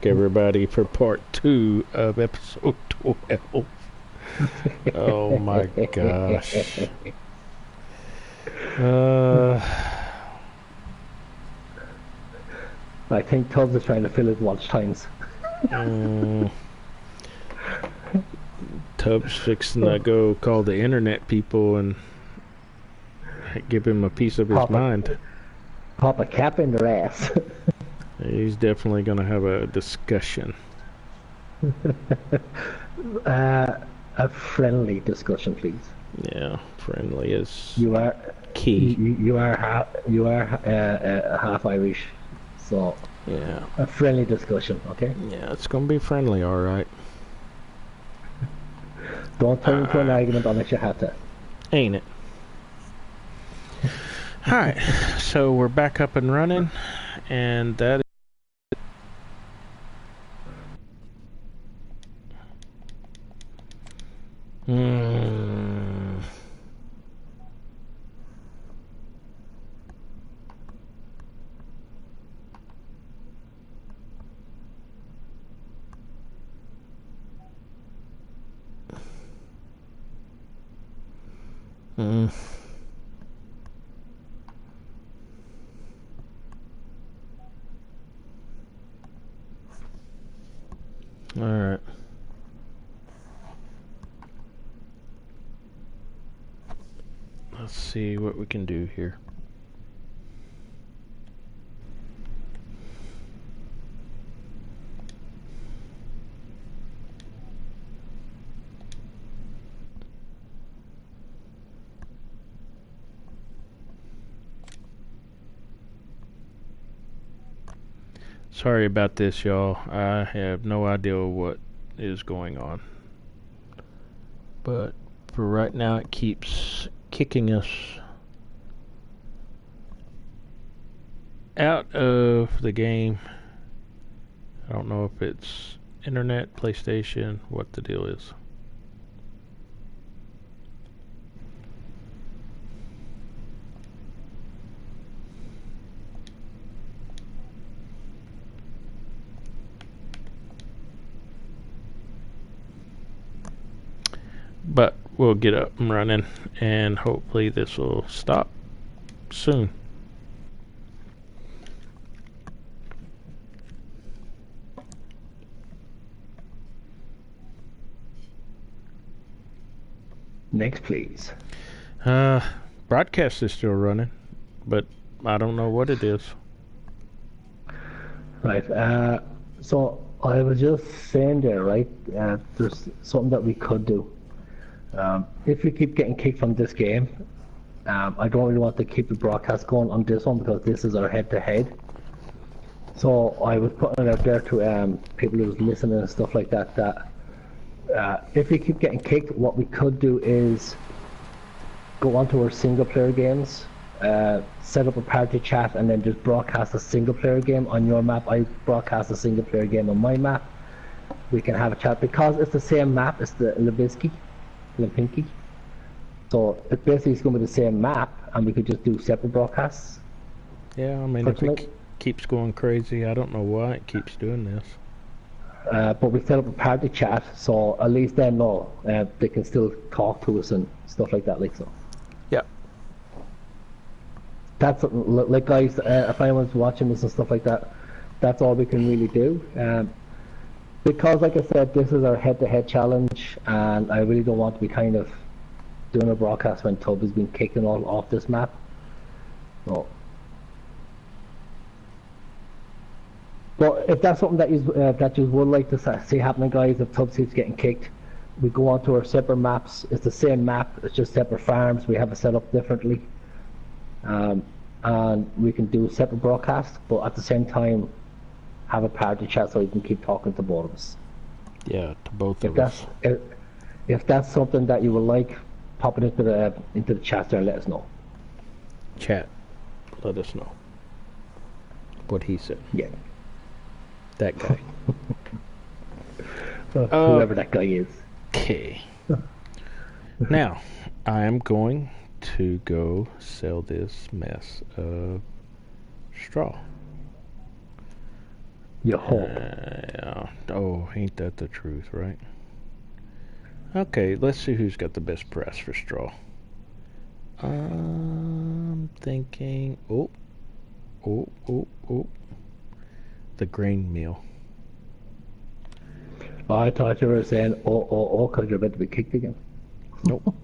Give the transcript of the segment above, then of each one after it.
Everybody for part 2 of episode 12. Oh my gosh. I think Tubbs is trying to fill his watch times. Tubb's fixing to go call the internet people and give him a piece of his mind. Pop a cap in their ass. He's definitely going to have a discussion. A friendly discussion, please. Yeah, friendly is you are key. You are half Irish, so yeah, a friendly discussion, okay? Yeah, it's going to be friendly, all right. Don't turn into an argument unless you have to. Ain't it? All right, so we're back up and running, and that. All right. Let's see what we can do here. Sorry about this, y'all. I have no idea what is going on. But for right now, it keeps kicking us out of the game. I don't know if it's internet, PlayStation, what the deal is. But we'll get up and running, and hopefully this will stop soon. Next, please. Broadcast is still running, but I don't know what it is. Right. So I was just saying there, right? There's something that we could do. If we keep getting kicked from this game, I don't really want to keep the broadcast going on this one because this is our head-to-head. So I was putting it out there to people who's listening and stuff like that, that if we keep getting kicked, what we could do is go onto our single-player games, set up a party chat, and then just broadcast a single-player game on your map. I broadcast a single-player game on my map. We can have a chat because it's the same map. It's the Limpinky. So it basically is going to be the same map, and we could just do separate broadcasts. Yeah, I mean, if it keeps going crazy, I don't know why it keeps doing this. But we set up a party chat, so at least they know they can still talk to us and stuff like that, like so. Yeah. That's like, guys. If anyone's watching this and stuff like that, that's all we can really do. Because, like I said, this is our head-to-head challenge, and I really don't want to be kind of doing a broadcast when Tubb has been kicking all off this map. So. But if that's something that you would like to see happening, guys, if Tubb keeps getting kicked, we go on to our separate maps. It's the same map, it's just separate farms. We have it set up differently. And we can do separate broadcasts, but at the same time, have a party chat so you can keep talking to both of us. Yeah, to both of us. If that's something that you would like, pop it into the chat there and let us know. Chat, let us know what he said. Yeah. That guy. Whoever that guy is. Okay. Now, I am going to go sell this mess of straw. You hope. Yeah. Oh, ain't that the truth, right? Okay, let's see who's got the best press for straw. I'm thinking. Oh, oh, oh, oh. The grain mill. I thought you were saying, because you're about to be kicked again. Nope.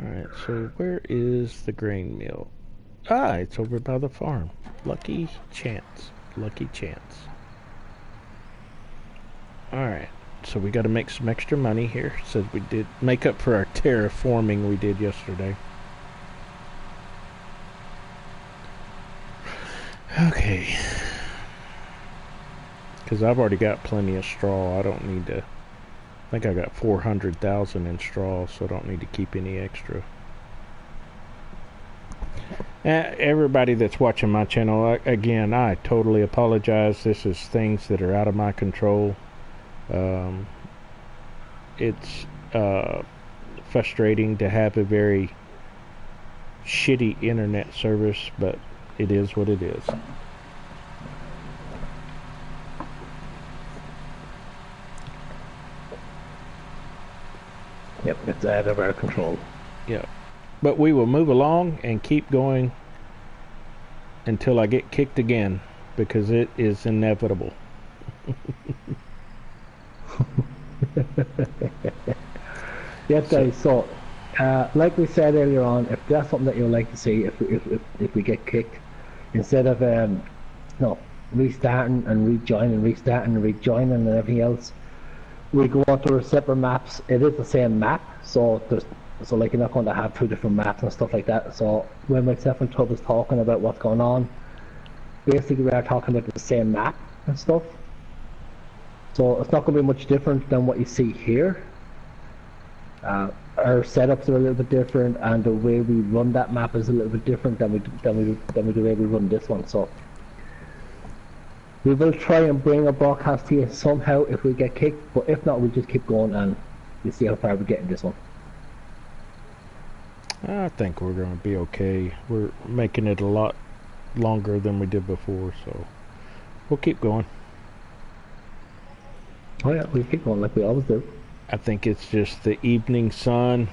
Alright, so where is the grain mill? Ah, it's over by the farm. Lucky chance. Lucky chance. Alright, so we got to make some extra money here. Says we did make up for our terraforming we did yesterday. Okay. Because I've already got plenty of straw. I don't need to. I think I got 400,000 in straw, so I don't need to keep any extra. Everybody that's watching my channel, again, I totally apologize. This is things that are out of my control. It's frustrating to have a very shitty internet service, but it is what it is. Yep, it's out of our control. Yeah. But we will move along and keep going until I get kicked again, because it is inevitable. Yes, guys, so like we said earlier on, if that's something that you'd like to see, if we get kicked, instead of restarting and rejoining, restarting and rejoining and everything else, we go onto our separate maps. It is the same map, so like you're not going to have two different maps and stuff like that. So when myself and Tubb is talking about what's going on, basically we are talking about the same map and stuff. So it's not going to be much different than what you see here. Our setups are a little bit different, and the way we run that map is a little bit different than the way we run this one. So we will try and bring a broadcast to you somehow if we get kicked, but if not, we'll just keep going and we'll see how far we get in this one. I think we're going to be okay. We're making it a lot longer than we did before, so we'll keep going. Oh yeah, we'll keep going like we always do. I think it's just the evening sun.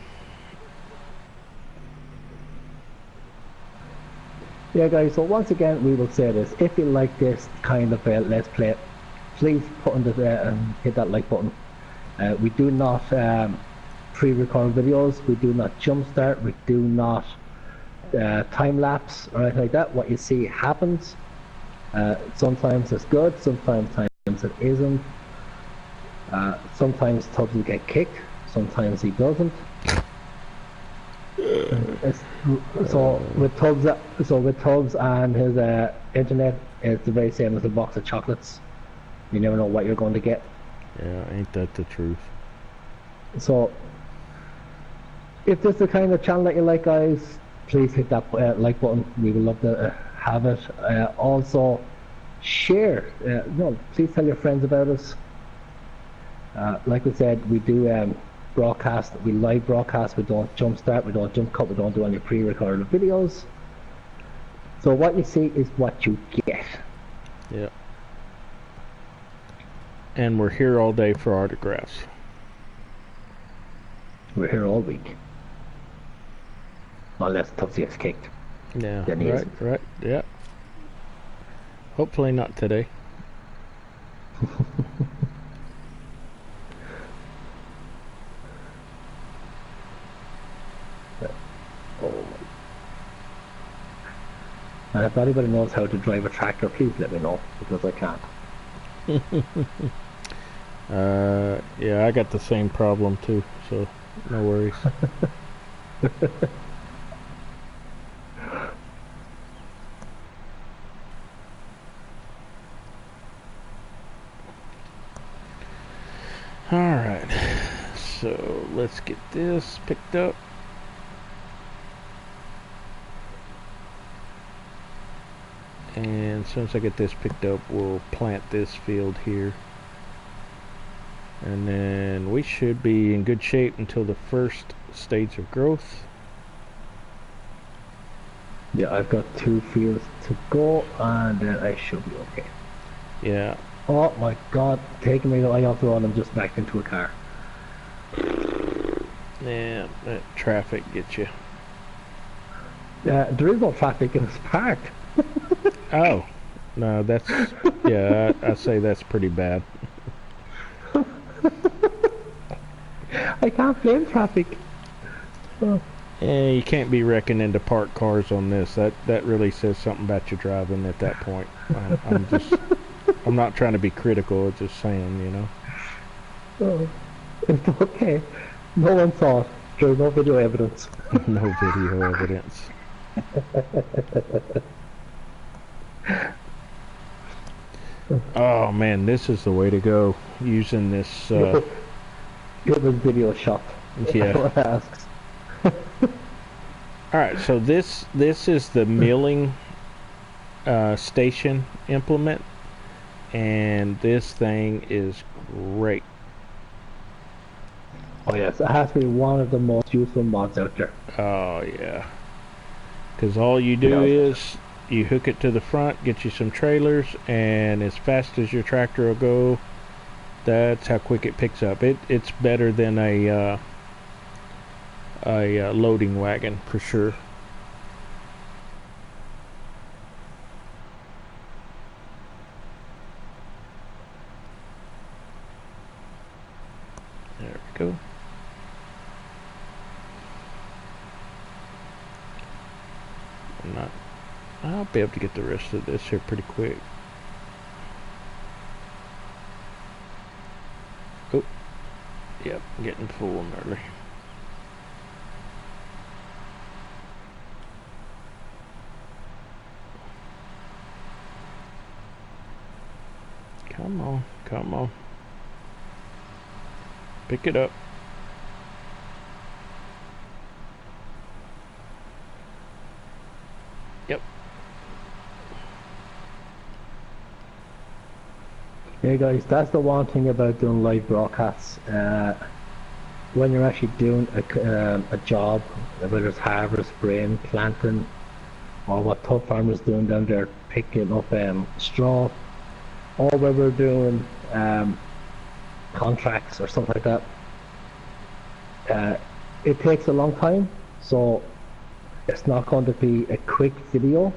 Yeah, guys, so once again, we will say this. If you like this kind of Let's Play, please put on and hit that like button. We do not pre-record videos. We do not jumpstart. We do not time-lapse or anything like that. What you see happens. Sometimes it's good, sometimes it isn't. Sometimes Tubbs will get kicked, sometimes he doesn't. So with Tubbs and his internet, it's the very same as a box of chocolates. You never know what you're going to get. Yeah, ain't that the truth? So if this is the kind of channel that you like, guys, please hit that like button. We would love to have it. Also share. Please tell your friends about us. Like we said, we do broadcast, we live broadcast, we don't jumpstart, we don't jump cut, we don't do any pre-recorded videos. So what you see is what you get. Yeah. And we're here all day for autographs. We're here all week. Unless Tubbs gets kicked. Yeah, then he right, yeah. Hopefully not today. And if anybody knows how to drive a tractor, please let me know, because I can't. Yeah, I got the same problem too, so no worries. Alright, so let's get this picked up. And as soon as I get this picked up, we'll plant this field here. And then we should be in good shape until the first stage of growth. Yeah, I've got 2 fields to go, and then I should be okay. Yeah. Oh my god, taking me right off the road, I'm just backed into a car. Yeah, that traffic gets you. There is no traffic and it's parked. Oh, no, that's, yeah, I say that's pretty bad. I can't blame traffic. Oh, Yeah, you can't be wrecking into parked cars on this. That really says something about your driving at that point. I'm not trying to be critical, just saying, you know. oh. It's okay. No one saw it. There's no video evidence. No video evidence. Oh man, this is the way to go. Using this, Give us video shot. yeah. No one asks. All right, so this is the milling station implement, and this thing is great. Oh yes, it has to be one of the most useful mods out there. Oh yeah, because all you do is you hook it to the front, get you some trailers, and as fast as your tractor will go, that's how quick it picks up. It's better than a loading wagon for sure. There we go. I'll be able to get the rest of this here pretty quick. Oh, yep, getting full and early. Come on, come on. Pick it up. Yep. Yeah guys, that's the one thing about doing live broadcasts. When you're actually doing a job, whether it's harvest, spraying, planting, or what Tubbfarmer's doing down there, picking up straw, or where we're doing contracts or something like that, it takes a long time, so it's not going to be a quick video.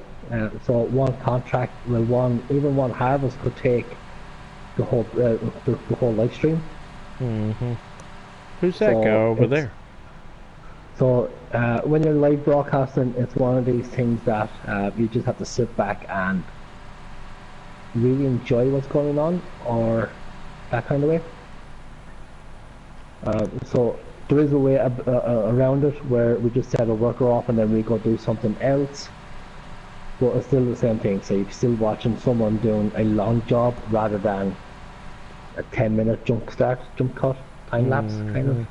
So one contract, well, even one harvest could take the whole live stream. Mm-hmm. Who's that guy over there? So when you're live broadcasting, it's one of these things that you just have to sit back and really enjoy what's going on, or that kind of way. So there is a way around it where we just set a worker off and then we go do something else. But it's still the same thing. So you're still watching someone doing a long job rather than a 10-minute jump cut, time lapse kind of.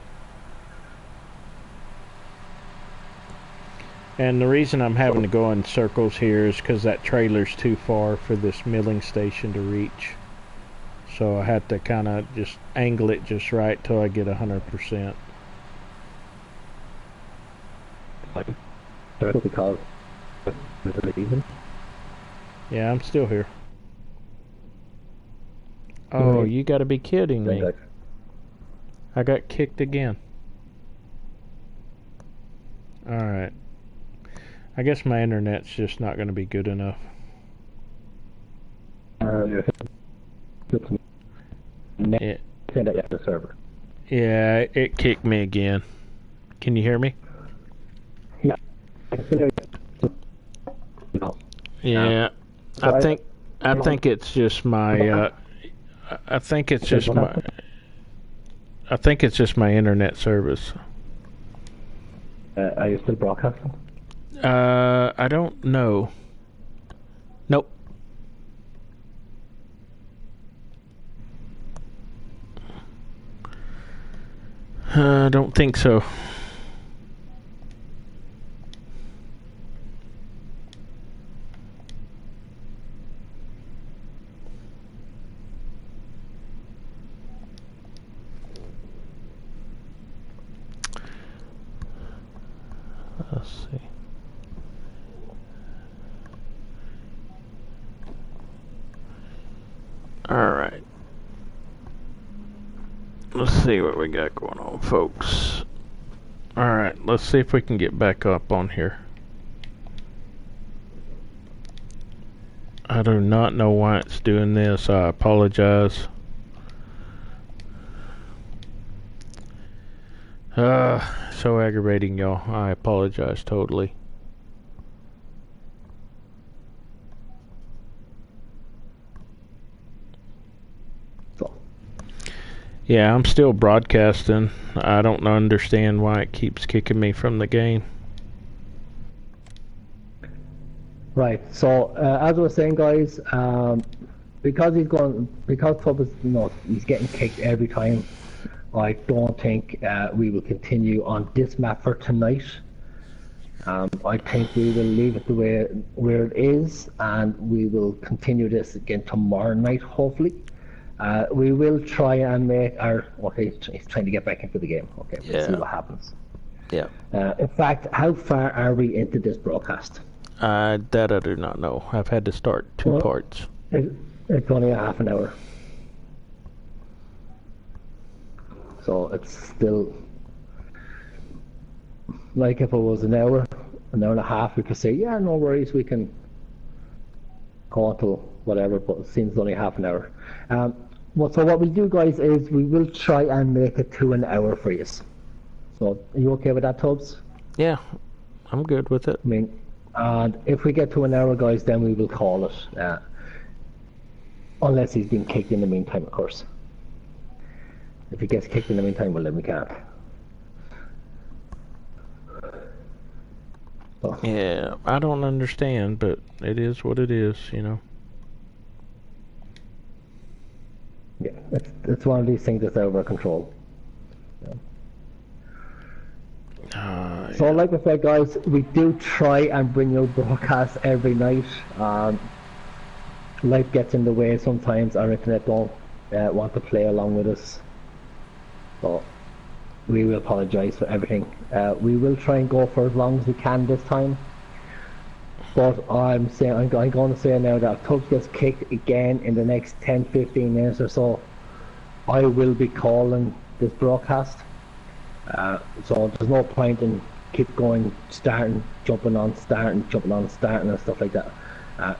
And the reason I'm having to go in circles here is because that trailer's too far for this milling station to reach. So I had to kind of just angle it just right till I get 100%. Because even. Yeah, I'm still here. Oh, you gotta be kidding me. I got kicked again. Alright. I guess my internet's just not gonna be good enough. The server. Yeah, it kicked me again. Can you hear me? Yeah. Yeah. I think it's just my I think it's just my internet service. Are you still broadcasting? I don't know. Nope. I don't think so. Let's see. Let's see what we got going on, folks. Alright, let's see if we can get back up on here. I do not know why it's doing this. I apologize. So aggravating, y'all. I apologize totally. Yeah, I'm still broadcasting. I don't understand why it keeps kicking me from the game. Right. So as I was saying, guys, because Tubb is, he's getting kicked every time. I don't think we will continue on this map for tonight. I think we will leave it the way where it is, and we will continue this again tomorrow night, hopefully. We will try and make our... Okay, he's trying to get back into the game. Okay, we'll see what happens. Yeah. In fact, how far are we into this broadcast? That I do not know. I've had to start two parts. It's only a half an hour. So it's still... Like if it was an hour and a half, we could say, yeah, no worries, we can go until whatever, but it seems only half an hour. So what we'll do, guys, is we will try and make it to an hour for you. So are you okay with that, Tubbs? Yeah, I'm good with it. I mean, and if we get to an hour, guys, then we will call it. Unless he's been kicked in the meantime, of course. If he gets kicked in the meantime, well, then we can't. So. Yeah, I don't understand, but it is what it is, Yeah, it's one of these things that's out of our control. Yeah. So like I said, guys, we do try and bring you broadcasts every night. Life gets in the way sometimes. Our internet don't want to play along with us. So we will apologise for everything. We will try and go for as long as we can this time. But I'm going to say now that if Tubbs gets kicked again in the next 10-15 minutes or so, I will be calling this broadcast. So there's no point in keep going, jumping on, starting and stuff like that.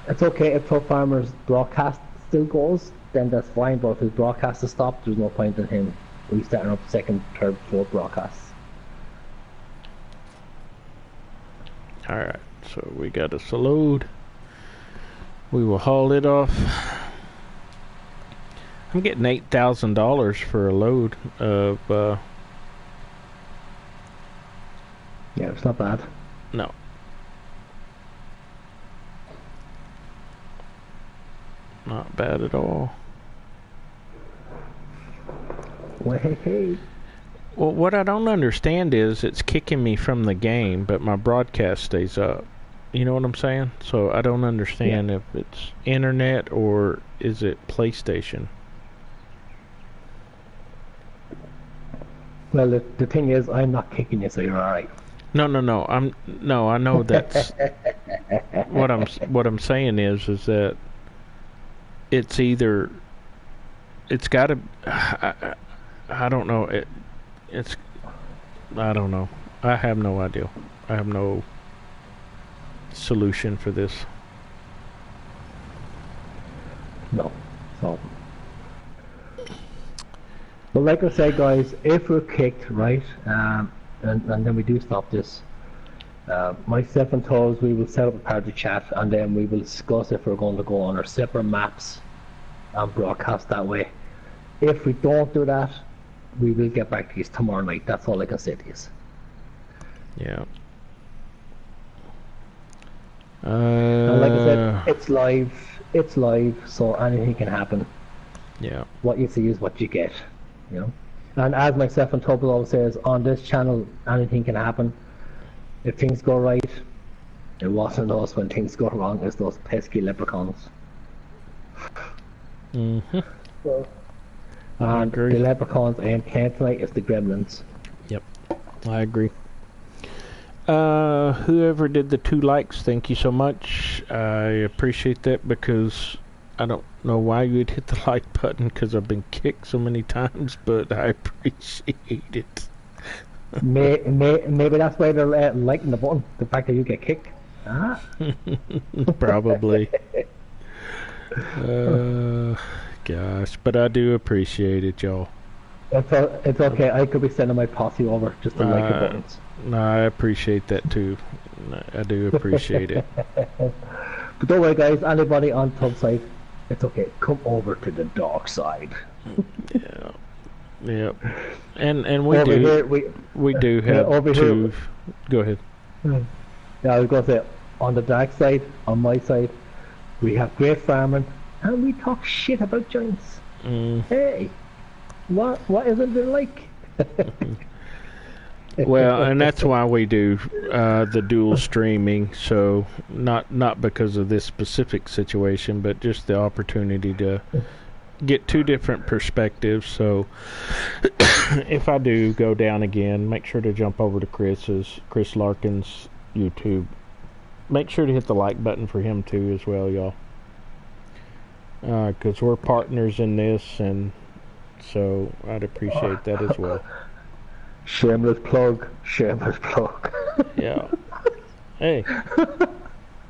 It's okay if Tubbfarmer's broadcast still goes, then that's fine, but if his broadcast is stopped, there's no point in him restarting up second, third, fourth broadcasts. Alright, so we got us a load. We will haul it off. I'm getting $8,000 for a load of yeah, it's not bad. No. Not bad at all. Well, hey. Well, what I don't understand is it's kicking me from the game, but my broadcast stays up. You know what I'm saying? So I don't understand if it's internet or is it PlayStation. Well, the thing is, I'm not kicking you, so you're all right. No. I know that's what I'm saying is that it's either it's got to. I don't know. I don't know. I have no idea. I have no solution for this. No. So. But like I said, guys, if we're kicked, right, and then we do stop this, myself and Tubbs, we will set up a party chat, and then we will discuss if we're going to go on our separate maps and broadcast that way. If we don't do that, we will get back to you tomorrow night. That's all I can say to you. Yeah. And like I said, it's live, so anything can happen. Yeah. What you see is what you get, And as myself and Tubb always says, on this channel, anything can happen. If things go right, it wasn't us. When things go wrong, it's those pesky leprechauns. So, and the leprechauns ain't playing tonight, it's the gremlins. Yep, I agree. Whoever did the 2 likes, thank you so much. I appreciate that because I don't know why you'd hit the like button because I've been kicked so many times, but I appreciate it. Maybe that's why they're liking the button. The fact that you get kicked. Ah. Probably. Gosh, but I do appreciate it, y'all. It's okay. I could be sending my posse over just to like the buttons. No, I appreciate that too. I do appreciate it. But don't worry, guys. Anybody on Tubb side, it's okay. Come over to the dark side. Yeah. Yep. And we over do here, we do have over two. Here. Go ahead. Yeah, I was gonna say on the dark side, on my side, we have great farming, and we talk shit about giants. Hey, what isn't there like? Well, and that's why we do the dual streaming. So not because of this specific situation, but just the opportunity to get two different perspectives. So if I do go down again, make sure to jump over to Chris Larkin's YouTube. Make sure to hit the like button for him too as well, y'all. Because we're partners in this, and so I'd appreciate that as well. Shameless plug. Shameless plug. Yeah. Hey,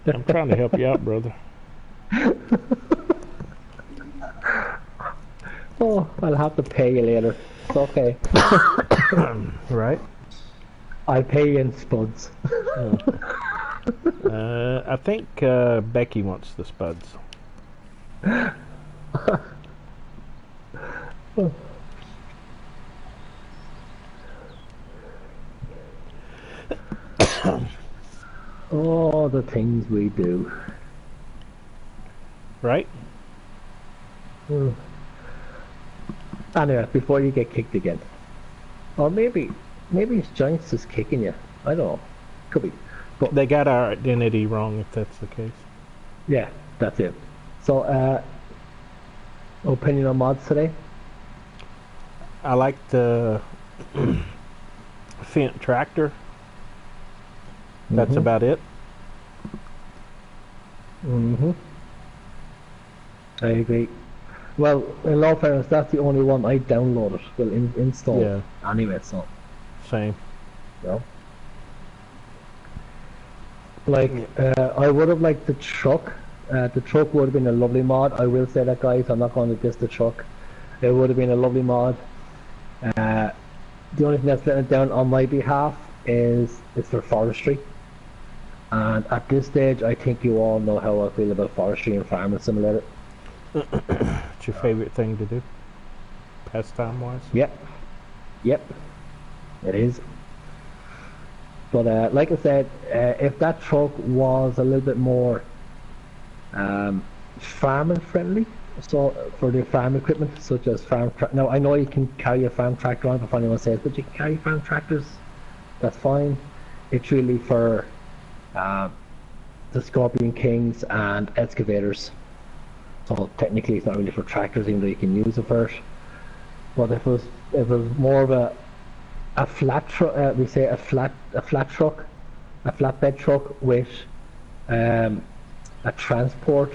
I'm trying to help you out, brother. Oh, I'll have to pay you later. It's okay. Right? I pay you in spuds. I think Becky wants the spuds. Oh, the things we do. Right? Anyway, before you get kicked again. Or maybe it's Giants just kicking you. I don't know. Could be. But they got our identity wrong if that's the case. Yeah, that's it. So, opinion on mods today? I like the Fent tractor. That's about it. I agree. Well, in all fairness, that's the only one I downloaded. Well, installed. Yeah. Anyway, so. Same. No. Like, I would have liked the truck. The truck would have been a lovely mod. I will say that, guys. I'm not going to diss the truck. It would have been a lovely mod. The only thing that's letting it down on my behalf is for forestry. And at this stage, I think you all know how I feel about forestry and farming simulator. What's your favorite thing to do, pastime-wise? Yep. It is. But like I said, if that truck was a little bit more farming friendly, so for the farm equipment, such as now I know you can carry a farm tractor on if anyone says, but you can carry farm tractors, that's fine. It's really for the Scorpion Kings and excavators. So technically it's not really for tractors, even though you can use it for it. But if it was more of a flat truck, we say a flat truck, a flatbed truck with a transport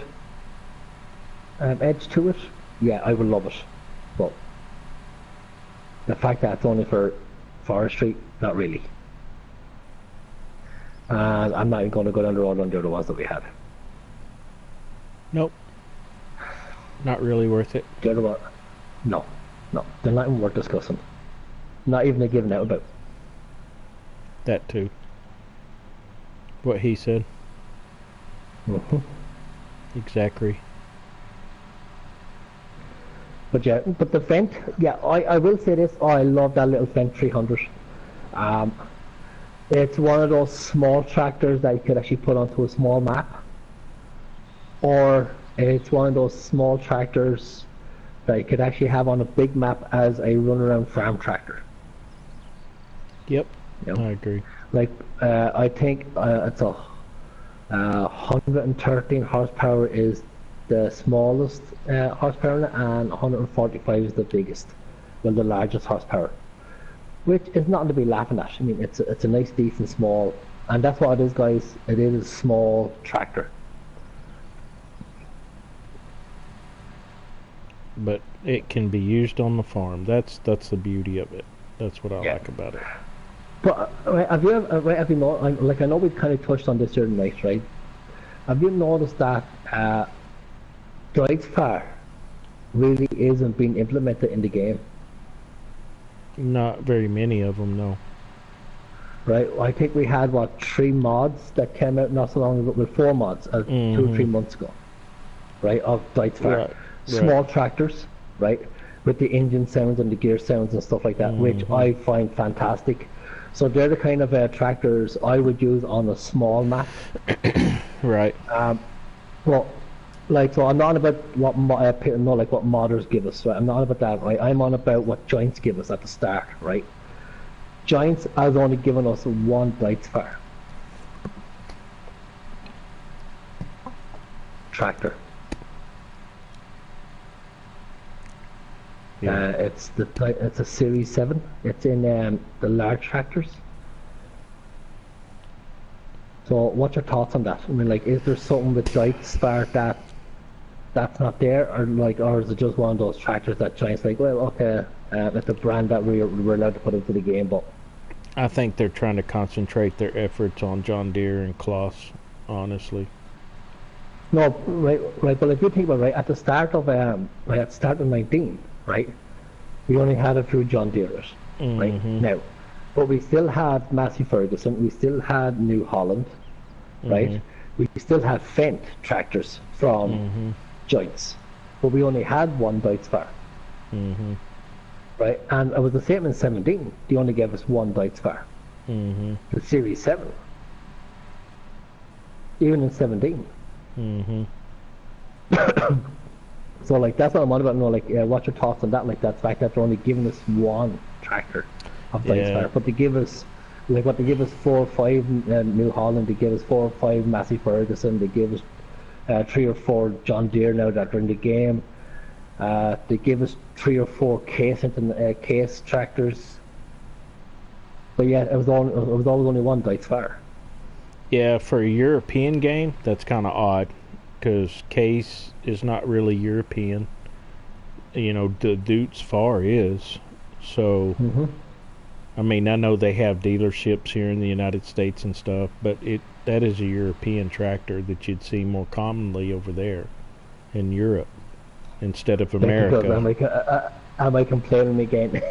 edge to it, yeah, I would love it. But the fact that it's only for forestry, not really. And I'm not even going to go down the road on the other ones that we had. Nope. Not really worth it. The other one, no, they're not even worth discussing. Not even a giving out about. That too. What he said. Exactly. But yeah, but the Fent, yeah, I will say this. I love that little Fent 300. It's one of those small tractors that you could actually put onto a small map, or it's one of those small tractors that you could actually have on a big map as a runaround farm tractor. Yep, you know? I agree. Like, I think it's a 113 horsepower is the smallest horsepower, and 145 is the biggest, well, the largest horsepower. Which is nothing to be laughing at. I mean, it's a nice, decent, small, and that's what it is, guys. It is a small tractor. but it can be used on the farm. That's the beauty of it. That's what I like about it. But have you noticed, like I know we kind of touched on this here tonight, right? Have you noticed that Tubbfarmer really isn't being implemented in the game? Not very many of them, no. Right, I think we had 3 mods that came out not so long ago, with 4 mods 2 or 3 months ago, right, of Tubbfarmer. Small tractors, right, with the engine sounds and the gear sounds and stuff like that, which I find fantastic. So they're the kind of tractors I would use on a small map. Right. Well, like, so I'm not about what what modders give us, right? I'm not about that, right? I'm on about what Giants give us at the start, right? Giants has only given us 1 Tubbfarmer tractor. Yeah. It's a Series 7. It's in the large tractors. So, what's your thoughts on that? I mean, like, is there something with Tubbfarmer that's not there, or is it just one of those tractors that Giants like? Well, okay, it's a brand that we're allowed to put into the game, but I think they're trying to concentrate their efforts on John Deere and Kloss, honestly. no, right. But if you think about it, right at the start of 19, right, we only had a few John Deere's, right now, but we still had Massey Ferguson, we still had New Holland, right, we still had Fendt tractors from Giants, but we only had 1 Tubbfarmer. Right, and it was the same in 17. They only gave us 1 Tubbfarmer. The Series 7. Even in 17. So, like, that's what I'm on about. No, like, what's your thoughts on that? Like, that fact that they're only giving us 1 tractor of Tubbfarmer, but they give us, like, they give us 4 or 5 New Holland. They give us 4 or 5 Massey Ferguson. They give us 3 or 4 John Deere now that are in the game. They give us 3 or 4 case tractors, but yeah, it was always only 1 Tubbfarmer. Yeah, for a European game, that's kind of odd, because case is not really European. You know, the Dutz Far is. So, I mean, I know they have dealerships here in the United States and stuff, but that is a European tractor that you'd see more commonly over there in Europe instead of America. Am I complaining again?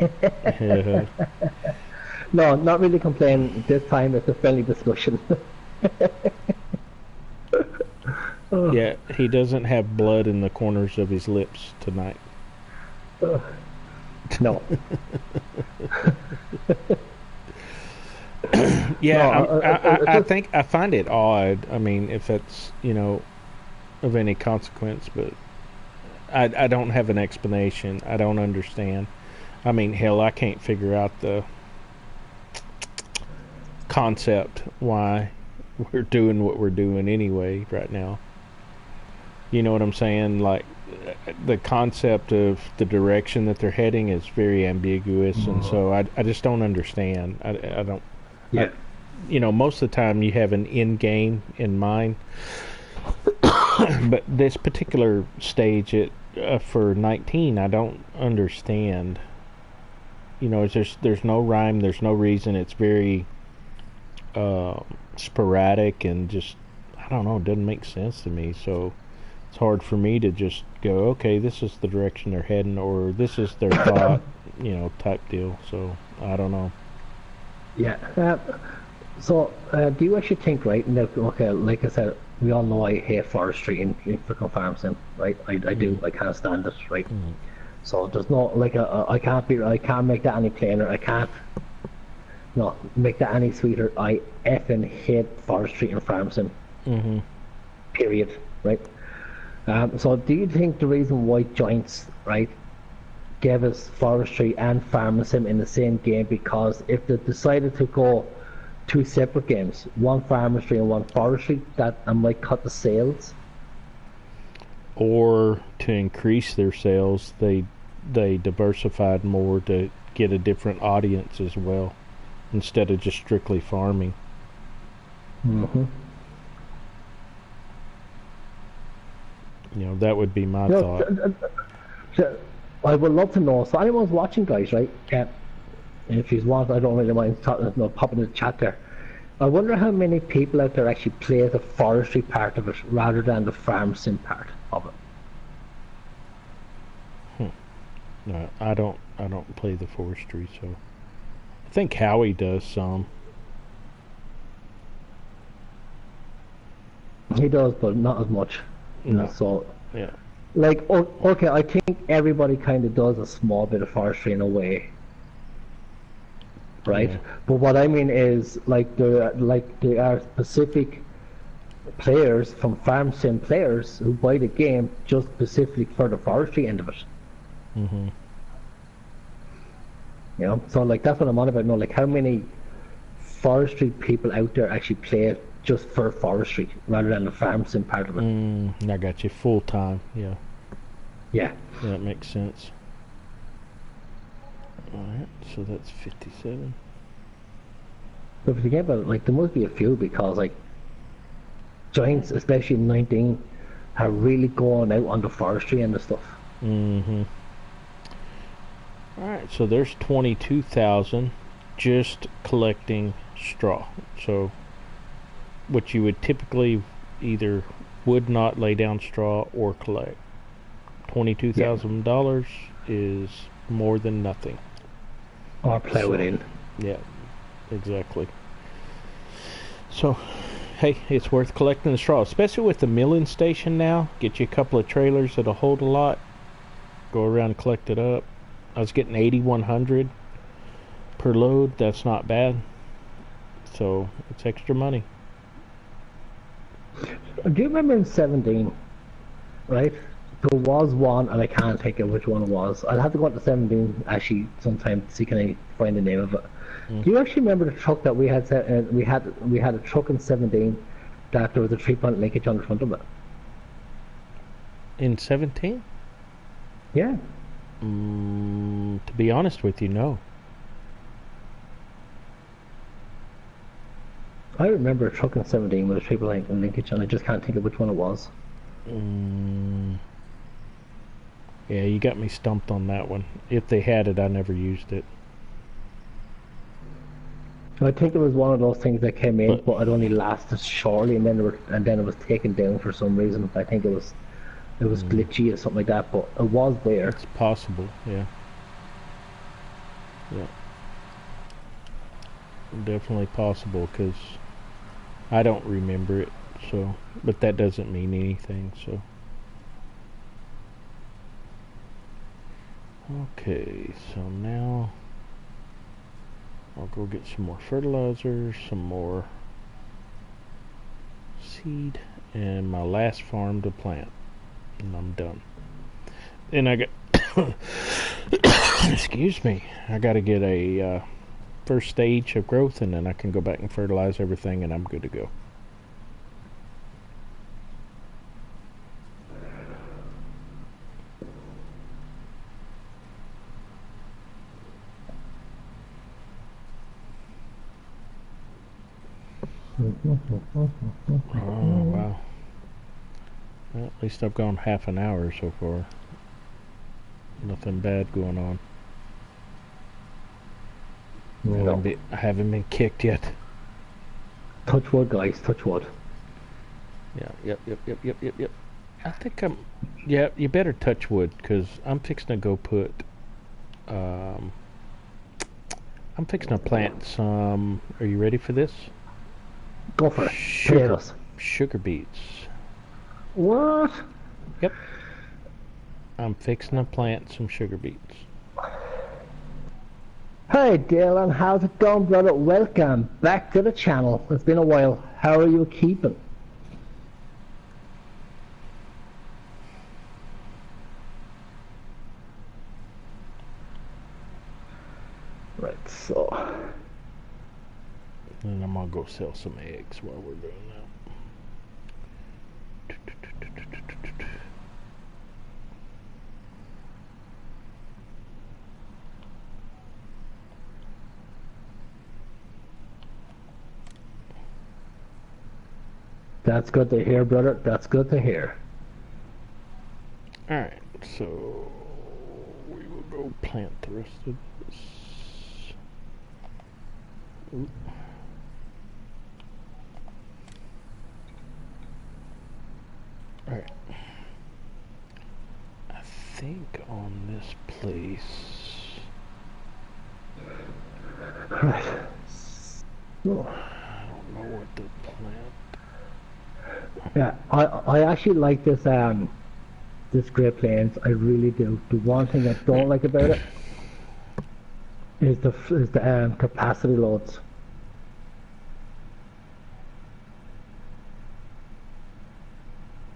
No, not really complaining. This time it's a friendly discussion. Yeah, he doesn't have blood in the corners of his lips tonight. No. Yeah, no, I think I find it odd. I mean, if that's, of any consequence, but I don't have an explanation. I don't understand. I mean, hell, I can't figure out the concept why we're doing what we're doing anyway right now. You know what I'm saying? Like, the concept of the direction that they're heading is very ambiguous, and so I just don't understand. I don't. Yeah. Most of the time you have an end game in mind, but this particular stage for 19, I don't understand. There's no rhyme, there's no reason. It's very sporadic and just, I don't know, it doesn't make sense to me. So it's hard for me to just go, okay, this is the direction they're heading, or this is their thought, type deal. So I don't know. Yeah. So do you actually think, right now, okay, like I said, we all know I hate forestry in freaking farm sim, right? I do. I can't stand it, right? So there's no, like, I can't make that any plainer. I can't make that any sweeter. I effing hate forestry in farm sim. Period. Right? So do you think the reason why Giants, right, gave us forestry and farm sim in the same game, because if they decided to go 2 separate games, one forestry and one forestry, that might cut the sales? Or to increase their sales, they diversified more to get a different audience as well, instead of just strictly farming. That would be my thought. So, I would love to know. So anyone's watching, guys, right? If you want, I don't really mind popping in the chat there. I wonder how many people out there actually play the forestry part of it rather than the farm sim part of it. No, I don't play the forestry, so I think Howie does some. He does, but not as much. No. So, Yeah. like, okay, I think everybody kind of does a small bit of forestry in a way, right? Yeah. But what I mean is, there are specific players from farm sim players who buy the game just specifically for the forestry end of it. Mhm. You know, so like that's what I'm on about. Like how many forestry people out there actually play it just for forestry rather than the farm sim part of it. I got you full time. Yeah. Yeah. Yeah, that makes sense. Alright, so that's 57. But if you think about it, like there must be a few because like giants, especially in 19, are really going out on the forestry and the stuff. Alright, so there's 22,000 just collecting straw. So what you would typically either would not lay down straw or collect. $22,000 is more than nothing. Or plow it in. Yeah, exactly. So, hey, it's worth collecting the straw, especially with the milling station now. Get you a couple of trailers that'll hold a lot. Go around and collect it up. I was getting 8,100 per load. That's not bad. So it's extra money. Do you remember in 17, right? There was one, and I can't think of which one it was. I'll have to go into 17 actually sometime to see can I find the name of it. Do you actually remember the truck that we had? We had a truck in 17 that there was a 3-point linkage on the front of it. In 17? Yeah. To be honest with you, no. I remember a truck in 17 with a 3-point linkage, and I just can't think of which one it was. Yeah, you got me stumped on that one. If they had it, I never used it. I think it was one of those things that came in, but it only lasted shortly, and then it was taken down for some reason. I think it was glitchy or something like that, but it was there. It's possible, yeah. Yeah. Definitely possible, because I don't remember it, so, but that doesn't mean anything, so. Okay, so now I'll go get some more fertilizer, some more seed, and my last farm to plant, and I'm done. And I got excuse me, I got to get a first stage of growth, and then I can go back and fertilize everything, and I'm good to go. Oh, wow. Well, at least I've gone half an hour so far. Nothing bad going on. No. I haven't been kicked yet. Touch wood, guys. Touch wood. Yeah, yep. I think I'm... Yeah, you better touch wood, because I'm fixing to go put... I'm fixing to plant some... Are you ready for this? Go for it. Sugar beets. What? Yep. I'm fixing to plant some sugar beets. Hey Dylan, how's it going, brother? Welcome back to the channel. It's been a while. How are you keeping? Right, so... And I'm gonna go sell some eggs while we're doing that. That's good to hear, brother. That's good to hear. Alright, so go plant the rest of this. Ooh. Alright. I think on this place. Right. I Oh. don't know what to plant. Yeah, I actually like this Great Plains. I really do. The one thing I don't like about it is the capacity loads.